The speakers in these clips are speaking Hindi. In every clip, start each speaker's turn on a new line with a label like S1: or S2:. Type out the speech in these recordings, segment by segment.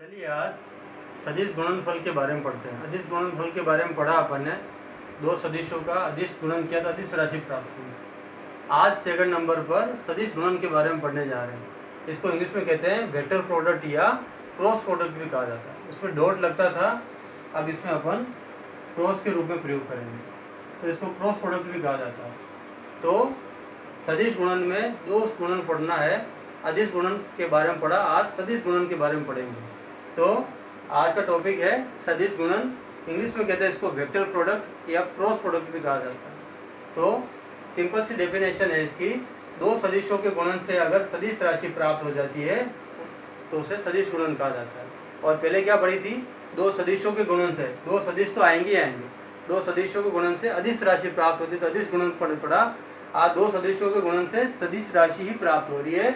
S1: चलिए आज सदिश गुणनफल के बारे में पढ़ते हैं। अदिश गुणनफल के बारे में पढ़ा अपन ने, दो सदिशों का अदिश गुणन किया तो अदिश राशि प्राप्त हुई। आज सेकंड नंबर पर सदिश गुणन के बारे में पढ़ने जा रहे हैं। इसको इंग्लिश में कहते हैं वेक्टर प्रोडक्ट या क्रॉस प्रोडक्ट भी कहा जाता है। उसमें डॉट लगता था, अब इसमें अपन क्रॉस के रूप में प्रयोग करेंगे तो इसको क्रॉस प्रोडक्ट भी कहा जाता है। तो सदिश गुणन में दो गुणन पढ़ना है। अदिश गुणन के बारे में पढ़ा, आज सदिश गुणन के बारे में पढ़ेंगे। तो आज का टॉपिक है सदिश गुणन। इंग्लिश में कहते हैं इसको वेक्टर प्रोडक्ट या क्रॉस प्रोडक्ट भी कहा जाता है। तो सिंपल सी डेफिनेशन है इसकी, दो सदिशों के गुणन से अगर सदिश राशि प्राप्त हो जाती है तो उसे सदिश गुणन कहा जाता है। और पहले क्या पढ़ी थी, दो सदिशों के गुणन से, दो सदिश तो आएंगे आएंगे, दो सदिशों के गुणन से अदिश राशि प्राप्त होती है तो अदिश गुणन पढ़ा। आज दो सदिशों के गुणन से सदिश राशि ही प्राप्त हो रही है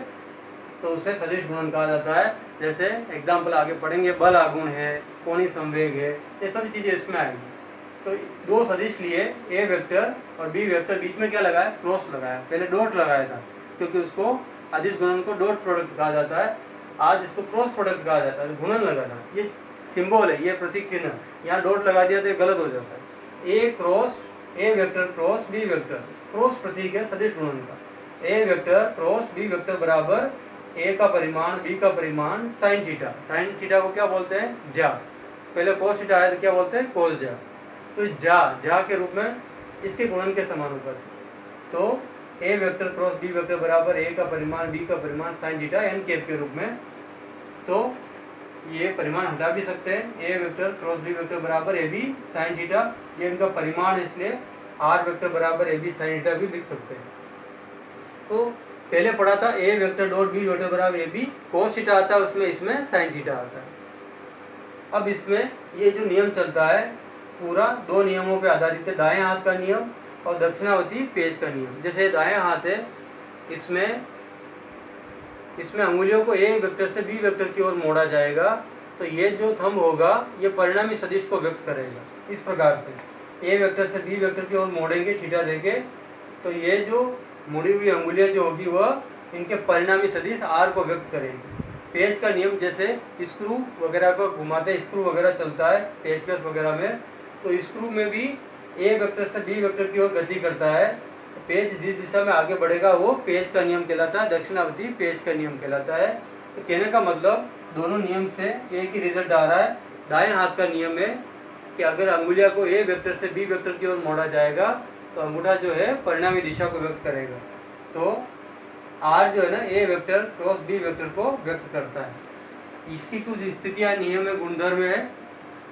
S1: तो उसे सदिश गुणन कहा जाता है। जैसे एग्जाम्पल आगे पढ़ेंगे, बल आगुण है, कोणीय संवेग है, ये सभी चीजें इसमें आएंगी। तो दो सदिश लिए, ए वेक्टर और बी वेक्टर, बीच में क्या लगाया, क्रॉस लगाया, पहले डॉट लगाया था क्योंकि उसको अदिश गुणन को डॉट प्रोडक्ट कहा जाता है। आज इसको क्रॉस प्रोडक्ट कहा जाता है। गुणन लगाना ये सिंबल है, ये प्रतीक चिन्ह, यहाँ डॉट लगा दिया तो ये गलत हो जाता है। A cross A vector cross B vector, cross प्रतीक है सदिश गुणन का। A vector cross B vector बराबर ए का परिमाण बी का परिमाण साइन थीटा। साइन थीटा को क्या बोलते हैं, जा। पहले कोस थीटा आया तो क्या बोलते हैं, कोस जा। तो जा के रूप में इसके गुणन के समानुपाती। तो ए वेक्टर क्रॉस बी वेक्टर बराबर ए का परिमाण बी का परिमाण साइन थीटा एन कैप के रूप में। तो ये परिमाण हटा भी सकते हैं, ए वेक्टर क्रॉस बी वेक्टर बराबर ए बी साइन थीटा, ये इनका परिमाण, इसलिए आर वेक्टर बराबर ए बी साइन थीटा भी लिख सकते हैं। तो पहले पढ़ा था ए वेक्टर डॉट बी वेक्टर बराबर ए बी कोस थीटा आता है, उसमें इसमें साइन थीटा आता है। अब इसमें ये जो नियम चलता है पूरा दो नियमों पे आधारित है, दाएं हाथ का नियम और दक्षिणावर्ती पेज का नियम। जैसे दाएं हाथ है, इसमें अंगुलियों को ए वेक्टर से बी वेक्टर की ओर मोड़ा जाएगा तो ये जो थंब होगा ये परिणामी सदिश को व्यक्त करेगा। इस प्रकार से ए वेक्टर से बी वेक्टर की ओर मोड़ेंगे थीटा लेके, तो ये जो मुड़ी हुई अंगुलियां जो होगी वह इनके परिणामी सदिश आर को व्यक्त करेंगे। पेज का नियम, जैसे स्क्रू वगैरह को घुमाते, स्क्रू वगैरह चलता है पेचकस वगैरह में, तो स्क्रू में भी ए वेक्टर से बी वेक्टर की ओर गति करता है तो पेज जिस दिशा में आगे बढ़ेगा वो पेज का नियम कहलाता है, दक्षिणावर्ती पेज का नियम कहलाता है। तो कहने का मतलब दोनों नियम से एक ही रिजल्ट आ रहा है। दाएं हाथ का नियम है कि अगर अंगुलिया को ए वेक्टर से बी वेक्टर की ओर मोड़ा जाएगा तो अंगूठा जो है परिणामी दिशा को व्यक्त करेगा। तो आर जो है ना ए वेक्टर क्रॉस बी वेक्टर को व्यक्त करता है। इसकी कुछ स्थितियां नियम है, गुणधर्म है।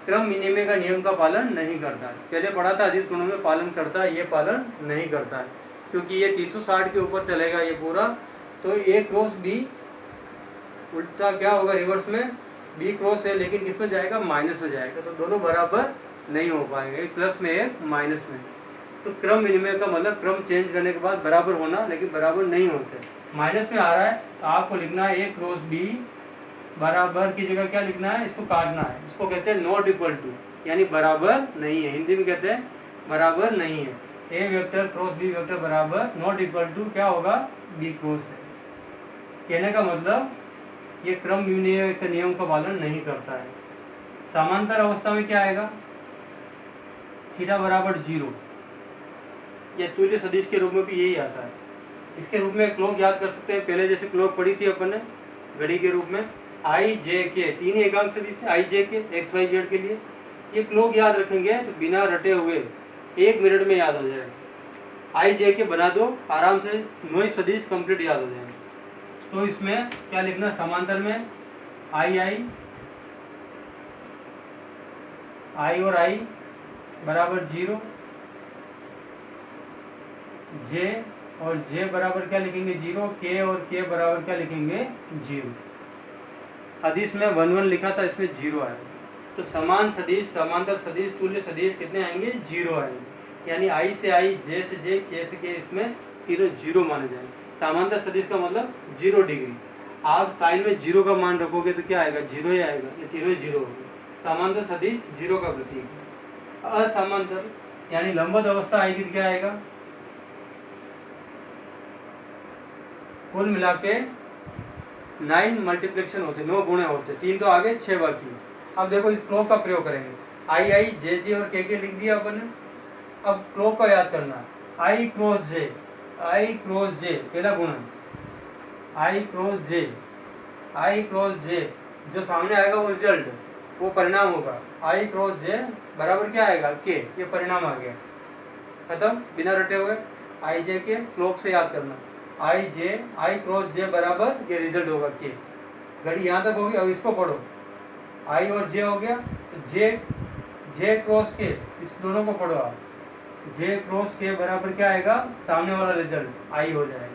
S1: क्रम विनिमय का नियम का पालन नहीं करता है। पहले पढ़ा था अदिश गुणों में पालन करता है, ये पालन नहीं करता है क्योंकि ये 360 के ऊपर चलेगा ये पूरा। तो ए क्रॉस बी उल्टा क्या होगा, रिवर्स में बी क्रॉस है लेकिन किसमें जाएगा, माइनस में जाएगा, तो दोनों बराबर नहीं हो पाएंगे, एक प्लस में एक माइनस में। तो क्रम विनिमय का मतलब क्रम चेंज करने के बाद बराबर होना, लेकिन बराबर नहीं होते। माइनस में आ रहा है तो आपको लिखना है ए क्रॉस बी बराबर की जगह क्या लिखना है, इसको काटना है, इसको कहते हैं नॉट इक्वल टू, यानी बराबर नहीं है। हिंदी में कहते हैं बराबर नहीं है। ए वेक्टर क्रॉस बी वेक्टर बराबर नॉट इक्वल टू क्या होगा, बी क्रॉस है। कहने का मतलब ये क्रम विनिमय के नियम का पालन नहीं करता है। समांतर अवस्था में क्या आएगा, थीटा बराबर 0, या तुल्य सदिश के रूप में भी यही आता है। इसके रूप में क्लॉक याद कर सकते हैं, पहले जैसे क्लॉक पढ़ी थी अपन ने घड़ी के रूप में, आई जे के, तीन एकांक सदिश है, आई जे के एक्स वाई जेड के लिए। ये क्लॉक याद रखेंगे तो बिना रटे हुए 1 मिनट में याद हो जाएगा। आई जे के बना दो आराम से, 9 सदिश कंप्लीट याद हो जाएंगे। तो इसमें क्या लिखना, समांतर में आई और आई बराबर 0, जे और जे बराबर क्या लिखेंगे 0, के और के बराबर क्या लिखेंगे 0। अदिश में 1 1 लिखा था, इसमें 0 आएगा। तो समान सदिश, समांतर सदिश, तुल्य सदिश कितने आएंगे, 0 आएंगे। यानी आई से आई, जे से जे, के से के, इसमें तीनों 0 माने जाएंगे। समांतर सदिश का मतलब 0 डिग्री। आप साइन में 0 का मान रखोगे तो क्या आएगा, 0 ही आएगा, ये तीनों 0 होंगे। समांतर सदिश 0 का प्रतीक है। असमांतर यानी लंबवत अवस्था आएगी तो क्या आएगा, कुल मिला के 9 मल्टीप्लिकेशन होते, 9 गुणे होते, 3 तो आगे 6 बाकी। अब देखो इस क्लोक का प्रयोग करेंगे, आई आई जे जे और के लिख दिया अपन ने। अब क्लोक का याद करना, आई क्रॉस जे, आई क्रॉस जे पहला गुणन, आई क्रॉस जे, आई क्रॉस जे, जो सामने आएगा वो रिजल्ट, वो परिणाम होगा। आई क्रॉस जे बराबर क्या आएगा, के, ये परिणाम आ गया, खत्म, बिना रटे हुए। आई जे के क्लोक से याद करना, आई जे, आई क्रॉस जे बराबर ये रिजल्ट होगा के। घड़ी यहाँ तक होगी, अब इसको पढ़ो, आई और जे हो गया, तो जे, जे क्रॉस के, इस दोनों को पढ़ो आप, जे क्रॉस के बराबर क्या आएगा, सामने वाला रिजल्ट आई हो जाएगा।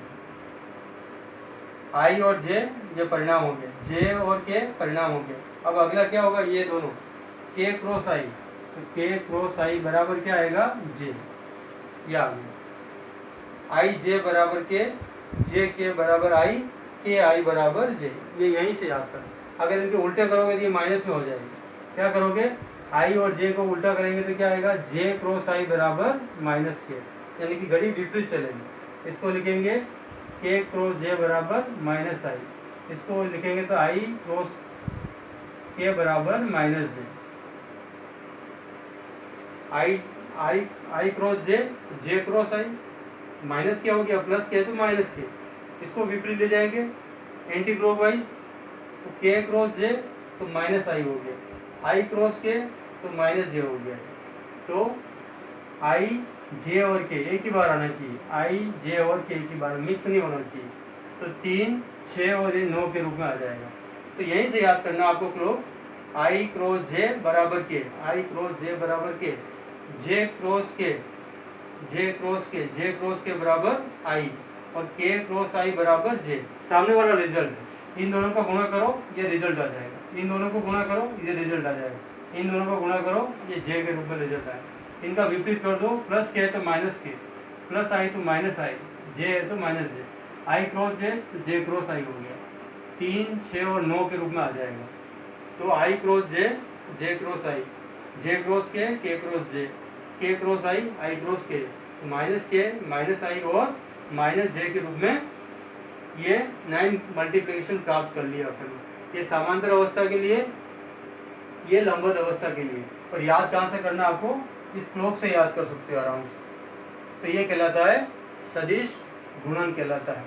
S1: आई और जे ये परिणाम हो गए, जे और के परिणाम हो गए। अब अगला क्या होगा, ये दोनों के क्रॉस आई, तो के क्रॉस आई बराबर क्या आएगा, जे, ये आ गया। आई जे बराबर जे के बराबर आई, के आई बराबर जे, ये यहीं से याद कर। अगर इनके उल्टे करोगे तो ये माइनस में हो जाएगी। क्या करोगे, आई और जे को उल्टा करेंगे तो क्या आएगा, जे क्रॉस आई बराबर माइनस के, यानी कि घड़ी विपरीत चलेगी। इसको लिखेंगे के क्रॉस जे बराबर माइनस आई, इसको लिखेंगे तो आई क्रॉस के बराबर माइनस जे। आई आई आई क्रॉस जे क्रॉस आई, माइनस क्या हो गया, प्लस के तो माइनस के, इसको विपरीत ले जाएंगे एंटी क्लॉकवाइज, तो के क्रॉस जे तो माइनस आई हो गया, आई क्रॉस के तो माइनस जे हो गया। तो आई जे और के एक ही बार आना चाहिए, आई जे और के एक ही बार, मिक्स नहीं होना चाहिए। तो 3, 6 और ये 9 के रूप में आ जाएगा। तो यहीं से याद करना आपको क्लोक, आई क्रॉस जे बराबर के, आई क्रॉस जे बराबर के, जे क्रॉस के, जे क्रॉस के, जे क्रॉस के बराबर आई, और के क्रॉस आई बराबर जे, सामने वाला रिजल्ट। इन दोनों का गुणा करो ये रिजल्ट आ जाएगा, इन दोनों को गुणा करो ये रिजल्ट आ जाएगा, इन दोनों को गुणा करो ये जे के रूप में रिजल्ट आएगा। इनका विपरीत कर दो, प्लस के है तो माइनस के, प्लस आई तो माइनस आई, जे है तो माइनस जे, आई क्रॉस जे तो जे क्रॉस आई हो गया। 3, 6 और 9 के रूप में आ जाएगा। तो आई क्रॉस जे क्रॉस आई, जे क्रॉस के क्रॉस जे, के क्रॉस आई क्रॉस के, तो माइनस के माइनस आई और माइनस जे के रूप में ये 9 मल्टीप्लिकेशन प्राप्त कर लिया अपन। ये समांतर अवस्था के लिए, ये लंबवत अवस्था के लिए। और याद कहाँ से करना आपको, इस क्लोक से याद कर सकते हो आराम से। तो ये कहलाता है सदिश गुणन कहलाता है।